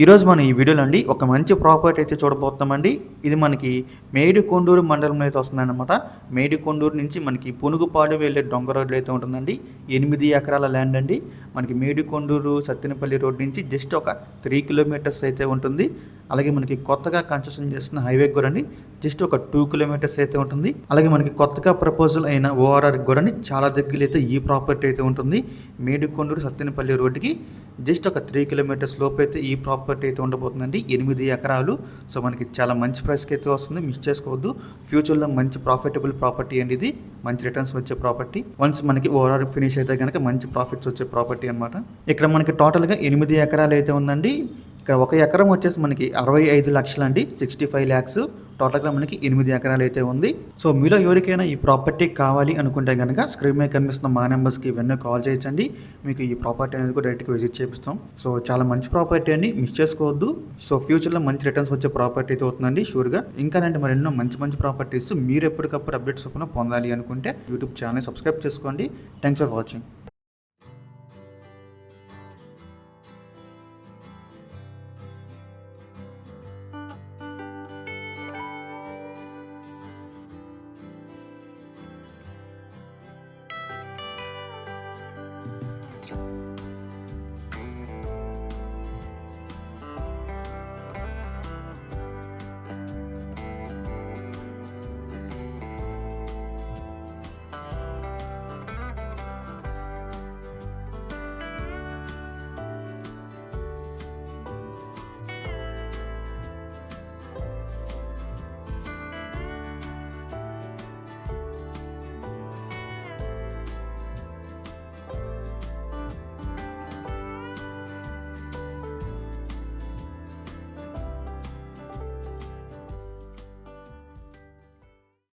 ఈరోజు మనం ఈ వీడియోలో అండి ఒక మంచి ప్రాపర్టీ అయితే చూడబోతున్నామండి. ఇది మనకి మేడికొండూరు మండలంలో అయితే వస్తుందన్నమాట. మేడికొండూరు నుంచి మనకి పునుగుపాడు వెళ్ళే డొంక రోడ్లు అయితే ఉంటుందండి. 8 ఎకరాల ల్యాండ్ అండి. మనకి మేడికొండూరు సత్తెనపల్లి రోడ్ నుంచి జస్ట్ ఒక 3 కిలోమీటర్స్ అయితే ఉంటుంది. అలాగే మనకి కొత్తగా కన్స్ట్రక్షన్ చేస్తున్న హైవే కూడా అండి జస్ట్ ఒక 2 కిలోమీటర్స్ అయితే ఉంటుంది. అలాగే మనకి కొత్తగా ప్రపోజల్ అయిన ఓఆర్ఆర్ కూడా అండి చాలా దగ్గర అయితే ఈ ప్రాపర్టీ అయితే ఉంటుంది. మేడికొండూరు సత్తెనపల్లి రోడ్డుకి జస్ట్ ఒక 3 కిలోమీటర్స్ లోపు అయితే ఈ ప్రాపర్టీ అయితే ఉండబోతుందండి. 8 ఎకరాలు. సో మనకి చాలా మంచి ప్రైస్కి అయితే వస్తుంది, మిస్ చేసుకోవద్దు. ఫ్యూచర్లో మంచి ప్రాఫిటబుల్ ప్రాపర్టీ అండి ఇది. మంచి రిటర్న్స్ వచ్చే ప్రాపర్టీ. వన్స్ మనకి ఓవరాల్ ఫినిష్ అయితే కనుక మంచి ప్రాఫిట్స్ వచ్చే ప్రాపర్టీ అనమాట. ఇక్కడ మనకి టోటల్గా 8 ఎకరాలు అయితే ఉందండి. ఇక్కడ ఒక ఎకరం వచ్చేసి మనకి 65 లక్షలు అండి, 65 ల్యాక్స్. టోటల్గా మనకి 8 ఎకరాలు అయితే ఉంది. సో మీలో ఎవరికైనా ఈ ప్రాపర్టీ కావాలి అనుకుంటే కనుక స్క్రీన్ మీద కనిపిస్తున్న మా నెంబర్స్కి ఇవన్నీ కాల్ చేయొచ్చండి. మీకు ఈ ప్రాపర్టీ అనేది కూడా డైరెక్ట్గా విజిట్ చేపిస్తాం. సో చాలా మంచి ప్రాపర్టీ అండి, మిస్ చేసుకోవద్దు. సో ఫ్యూచర్లో మంచి రిటర్న్స్ వచ్చే ప్రాపర్టీ అయితే అవుతుందండి షూర్గా. ఇంకా అలాంటి మరెన్నో మంచి ప్రాపర్టీస్ మీరు ఎప్పటికప్పుడు అప్డేట్స్ పొందాలి అనుకుంటే యూట్యూబ్ ఛానల్ సబ్స్క్రైబ్ చేసుకోండి. Thanks for watching.